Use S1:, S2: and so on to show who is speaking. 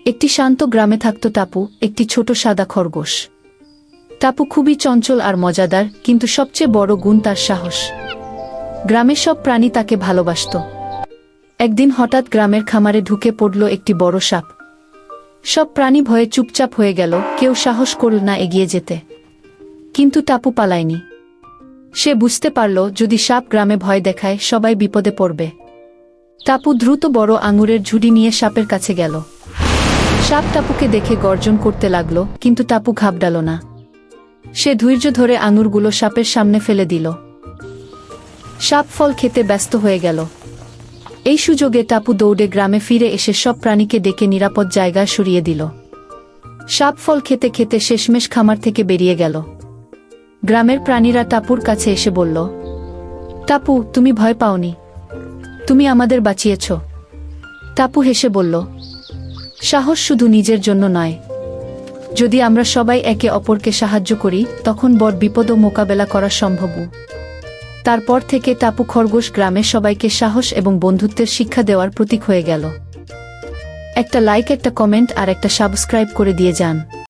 S1: একটি শান্ত গ্রামে থাকত টাপু, একটি ছোট সাদা খরগোশ। টাপু খুবই চঞ্চল আর মজাদার, কিন্তু সবচেয়ে বড় গুণ তার সাহস। গ্রামের সব প্রাণী তাকে ভালোবাসত। একদিন হঠাৎ গ্রামের খামারে ঢুকে পড়ল একটি বড় সাপ। সব প্রাণী ভয়ে চুপচাপ হয়ে গেল, কেউ সাহস করল না এগিয়ে যেতে। কিন্তু টাপু পালায়নি। সে বুঝতে পারল, যদি সাপ গ্রামে ভয় দেখায় সবাই বিপদে পড়বে। টাপু দ্রুত বড় আঙুরের ঝুড়ি নিয়ে সাপের কাছে গেল। সাপ টাপুকে দেখে গর্জন করতে লাগল, কিন্তু টাপু ঘাবড়াল না। সে ধৈর্য ধরে আঙুরগুলো সাপের সামনে ফেলে দিল। সাপ ফল খেতে ব্যস্ত হয়ে গেল। এই সুযোগে টাপু দৌড়ে গ্রামে ফিরে এসে সব প্রাণীকে ডেকে নিরাপদ জায়গায় সরিয়ে দিল। সাপ ফল খেতে খেতে শেষমেশ খামার থেকে বেরিয়ে গেল। গ্রামের প্রাণীরা টাপুর কাছে এসে বলল, টাপু, তুমি ভয় পাওনি, তুমি আমাদের বাঁচিয়েছ। টাপু হেসে বলল, সাহস শুধু নিজের জন্য নয়, যদি আমরা সবাই একে অপরকে সাহায্য করি তখন বড় বিপদও মোকাবেলা করা সম্ভব। তারপর থেকে টাপু খরগোশ গ্রামের সবাইকে সাহস এবং বন্ধুত্বের শিক্ষা দেওয়ার প্রতীক হয়ে গেল। একটা লাইক, একটা কমেন্ট আর একটা সাবস্ক্রাইব করে দিয়ে যান।